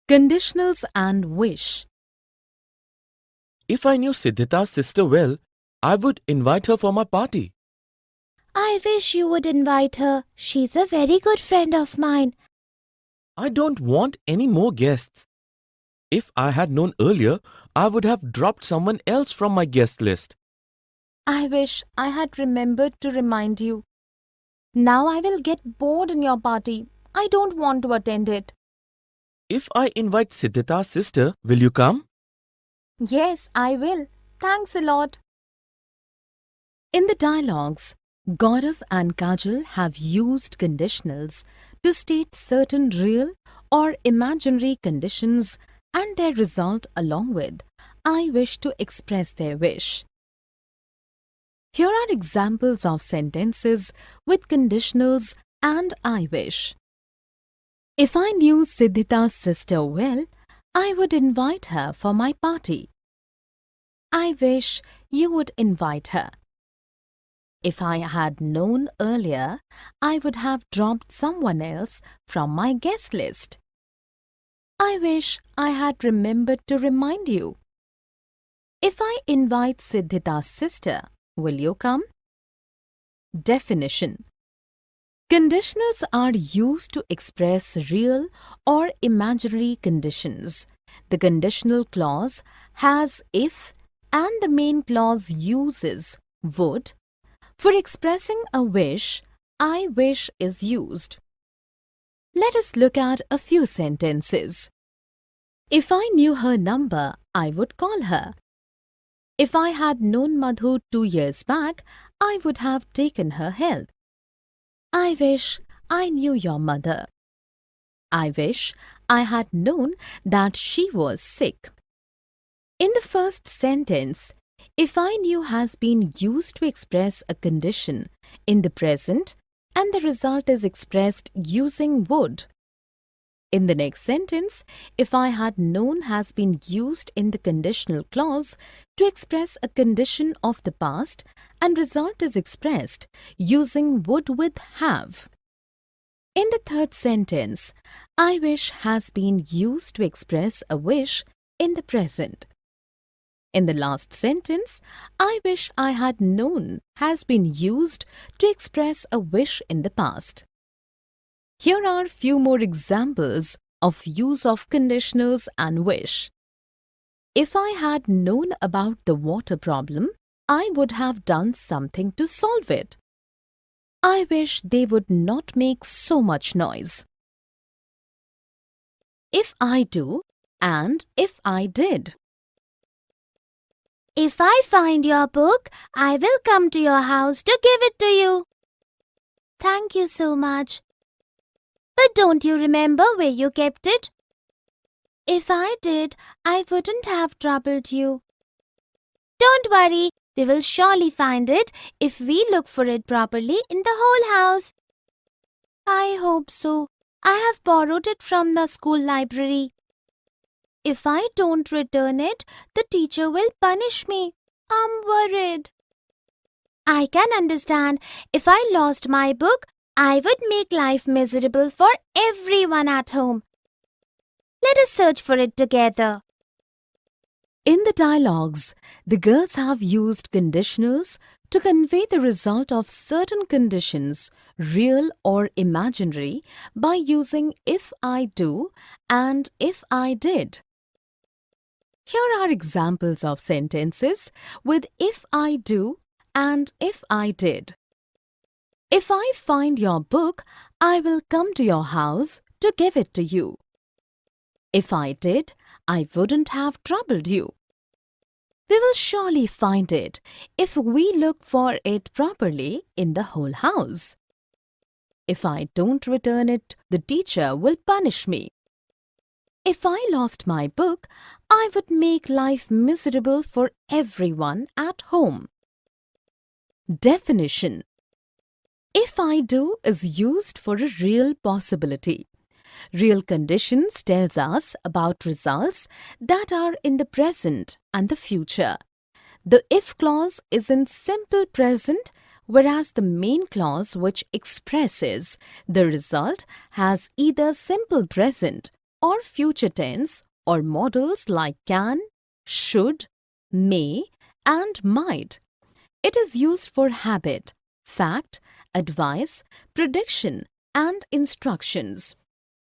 Conditionals and Wish. If I knew Siddhartha's sister well, I would invite her for my party. I wish you would invite her. She's a very good friend of mine. I don't want any more guests. If I had known earlier, I would have dropped someone else from my guest list. I wish I had remembered to remind you. Now I will get bored in your party. I don't want to attend it. If I invite Siddhartha's sister, will you come? Yes, I will. Thanks a lot. In the dialogues, Gaurav and Kajal have used conditionals to state certain real or imaginary conditions and their result along with I wish to express their wish. Here are examples of sentences with conditionals and I wish. If I knew Siddhartha's sister well, I would invite her for my party. I wish you would invite her. If I had known earlier, I would have dropped someone else from my guest list. I wish I had remembered to remind you. If I invite Siddhartha's sister, will you come? Definition. Conditionals are used to express real or imaginary conditions. The conditional clause has if and the main clause uses would. For expressing a wish, I wish is used. Let us look at a few sentences. If I knew her number, I would call her. If I had known Madhu 2 years back, I would have taken her health. I wish I knew your mother. I wish I had known that she was sick. In the first sentence, if I knew has been used to express a condition in the present and the result is expressed using would. In the next sentence, if I had known has been used in the conditional clause to express a condition of the past and result is expressed using would with have. In the third sentence, I wish has been used to express a wish in the present. In the last sentence, I wish I had known has been used to express a wish in the past. Here are few more examples of use of conditionals and wish. If I had known about the water problem, I would have done something to solve it. I wish they would not make so much noise. If I do and if I did. If I find your book, I will come to your house to give it to you. Thank you so much. But don't you remember where you kept it? If I did, I wouldn't have troubled you. Don't worry, we will surely find it if we look for it properly in the whole house. I hope so. I have borrowed it from the school library. If I don't return it, the teacher will punish me. I'm worried. I can understand. If I lost my book, I would make life miserable for everyone at home. Let us search for it together. In the dialogues, the girls have used conditionals to convey the result of certain conditions, real or imaginary, by using if I do and if I did. Here are examples of sentences with if I do and if I did. If I find your book, I will come to your house to give it to you. If I did, I wouldn't have troubled you. We will surely find it if we look for it properly in the whole house. If I don't return it, the teacher will punish me. If I lost my book, I would make life miserable for everyone at home. Definition. If I do is used for a real possibility. Real conditions tells us about results that are in the present and the future. The if clause is in simple present, whereas the main clause which expresses the result has either simple present or future tense or modals like can, should, may, and might. It is used for habit, fact, advice, prediction, and instructions.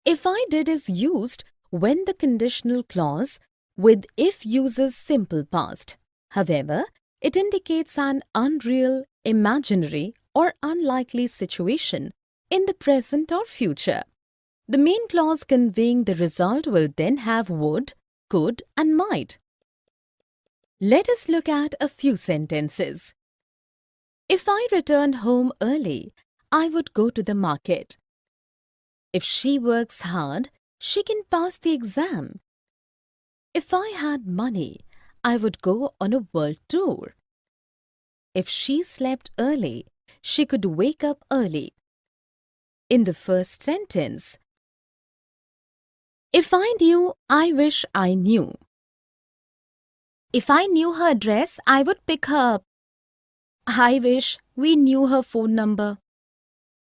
If I did is used when the conditional clause with if uses simple past. However, it indicates an unreal, imaginary, or unlikely situation in the present or future. The main clause conveying the result will then have would, could, and might. Let us look at a few sentences. If I returned home early, I would go to the market. If she works hard, she can pass the exam. If I had money, I would go on a world tour. If she slept early, she could wake up early. In the first sentence, if I knew, I wish I knew. If I knew her address, I would pick her up. I wish we knew her phone number.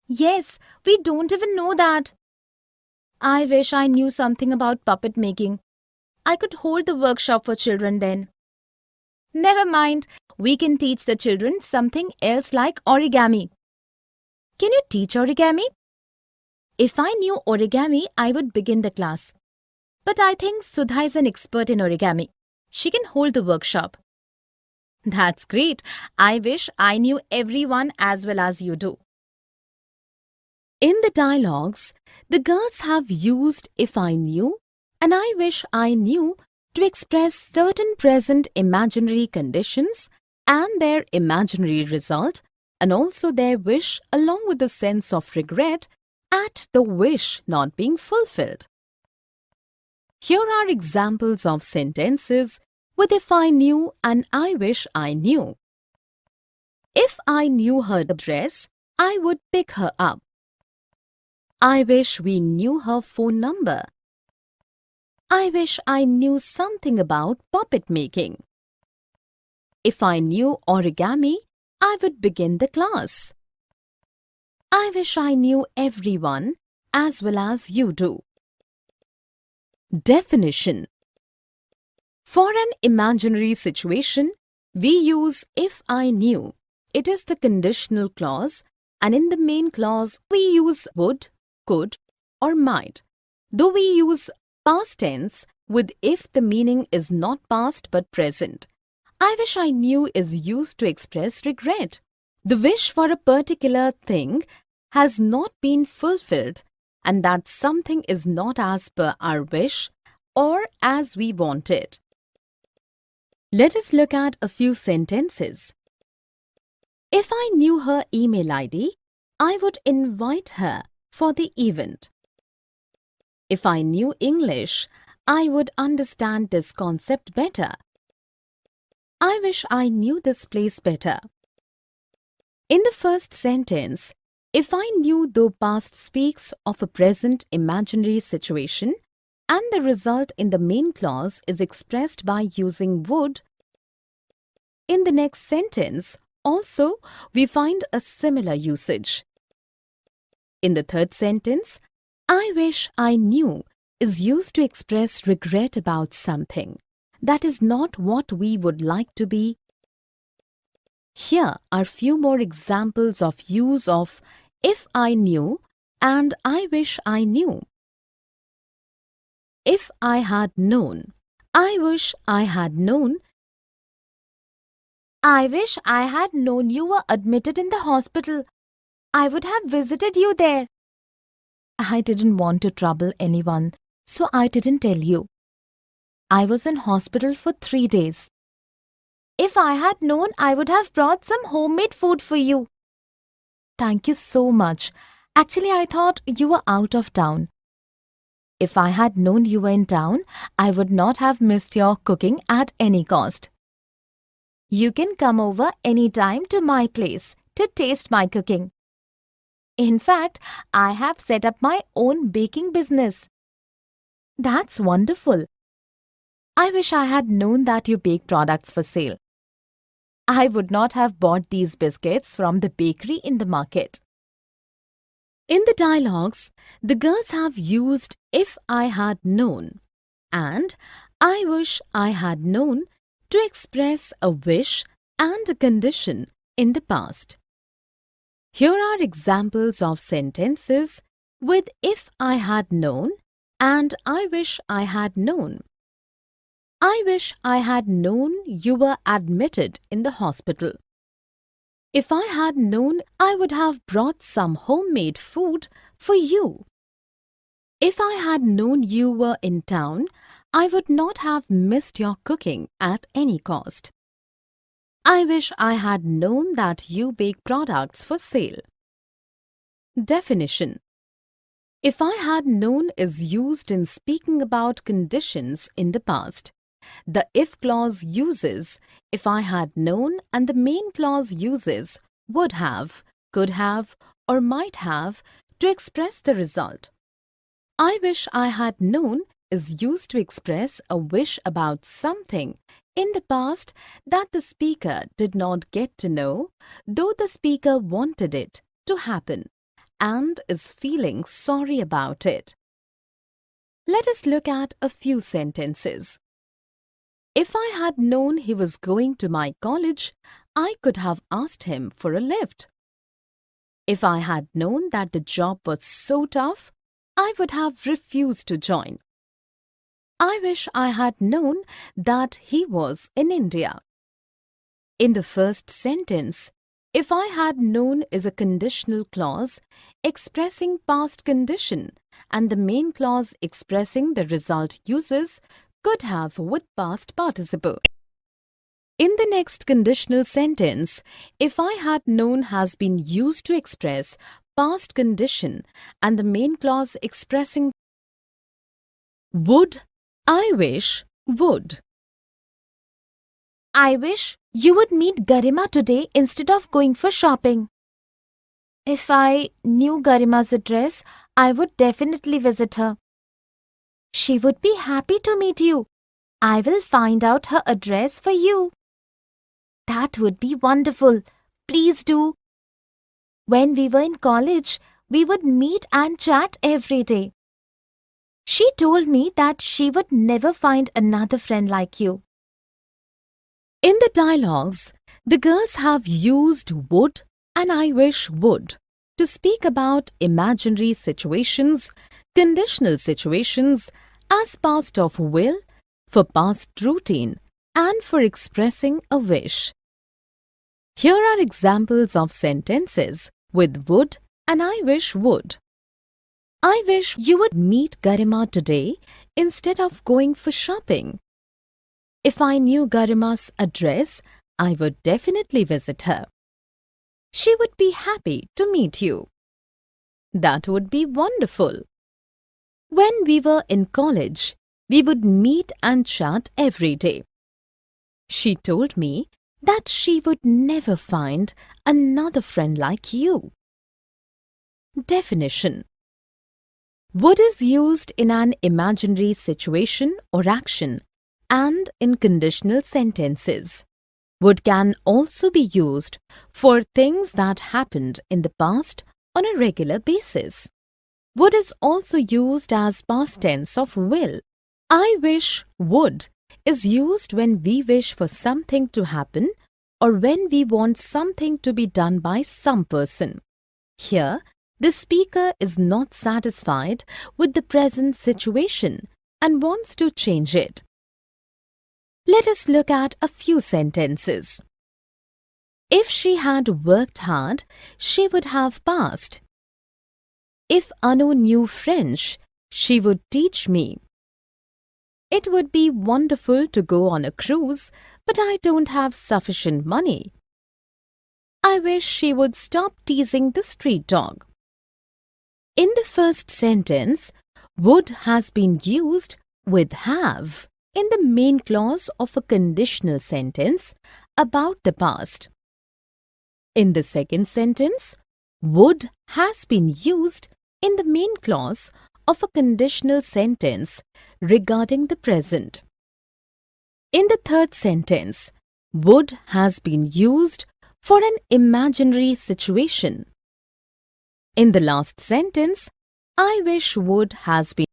Yes, we don't even know that. I wish I knew something about puppet making. I could hold the workshop for children then. Never mind, we can teach the children something else like origami. Can you teach origami? If I knew origami, I would begin the class. But I think Sudha is an expert in origami. She can hold the workshop. That's great. I wish I knew everyone as well as you do. In the dialogues, the girls have used if I knew and I wish I knew to express certain present imaginary conditions and their imaginary result, and also their wish along with the sense of regret at the wish not being fulfilled. Here are examples of sentences with if I knew and I wish I knew. If I knew her address, I would pick her up. I wish we knew her phone number. I wish I knew something about puppet making. If I knew origami, I would begin the class. I wish I knew everyone as well as you do. Definition. For an imaginary situation, we use if I knew. It is the conditional clause, and in the main clause, we use would, could, or might. Though we use past tense with if the meaning is not past but present. I wish I knew is used to express regret. The wish for a particular thing has not been fulfilled, and that something is not as per our wish or as we want it. Let us look at a few sentences. If I knew her email ID, I would invite her for the event. If I knew English, I would understand this concept better. I wish I knew this place better. In the first sentence, if I knew though past speaks of a present imaginary situation, and the result in the main clause is expressed by using would. In the next sentence, also, we find a similar usage. In the third sentence, I wish I knew is used to express regret about something that is not what we would like to be. Here are few more examples of use of if I knew and I wish I knew. If I had known, I wish I had known. I wish I had known you were admitted in the hospital. I would have visited you there. I didn't want to trouble anyone, so I didn't tell you. I was in hospital for 3 days. If I had known, I would have brought some homemade food for you. Thank you so much. Actually, I thought you were out of town. If I had known you were in town, I would not have missed your cooking at any cost. You can come over any time to my place to taste my cooking. In fact, I have set up my own baking business. That's wonderful. I wish I had known that you bake products for sale. I would not have bought these biscuits from the bakery in the market. In the dialogues, the girls have used if I had known and I wish I had known to express a wish and a condition in the past. Here are examples of sentences with if I had known and I wish I had known. I wish I had known you were admitted in the hospital. If I had known, I would have brought some homemade food for you. If I had known you were in town, I would not have missed your cooking at any cost. I wish I had known that you bake products for sale. Definition: if I had known is used in speaking about conditions in the past. The if clause uses if I had known and the main clause uses would have, could have, or might have to express the result. I wish I had known is used to express a wish about something in the past that the speaker did not get to know, though the speaker wanted it to happen and is feeling sorry about it. Let us look at a few sentences. If I had known he was going to my college, I could have asked him for a lift. If I had known that the job was so tough, I would have refused to join. I wish I had known that he was in India. In the first sentence, if I had known is a conditional clause expressing past condition and the main clause expressing the result uses could have with past participle. In the next conditional sentence, if I had known has been used to express past condition and the main clause expressing would, I wish, would. I wish you would meet Garima today instead of going for shopping. If I knew Garima's address, I would definitely visit her. She would be happy to meet you. I will find out her address for you. That would be wonderful. Please do. When we were in college, we would meet and chat every day. She told me that she would never find another friend like you. In the dialogues, the girls have used would and I wish would to speak about imaginary situations, conditional situations, as past of will, for past routine, and for expressing a wish. Here are examples of sentences with would and I wish would. I wish you would meet Garima today instead of going for shopping. If I knew Garima's address, I would definitely visit her. She would be happy to meet you. That would be wonderful. When we were in college, we would meet and chat every day. She told me that she would never find another friend like you. Definition: would is used in an imaginary situation or action and in conditional sentences. Would can also be used for things that happened in the past on a regular basis. Would is also used as past tense of will. I wish would is used when we wish for something to happen or when we want something to be done by some person. Here, the speaker is not satisfied with the present situation and wants to change it. Let us look at a few sentences. If she had worked hard, she would have passed. If Anu knew French, she would teach me. It would be wonderful to go on a cruise, but I don't have sufficient money. I wish she would stop teasing the street dog. In the first sentence, would has been used with have in the main clause of a conditional sentence about the past. In the second sentence, would has been used in the main clause of a conditional sentence regarding the present. In the third sentence, would has been used for an imaginary situation. In the last sentence, I wish would has been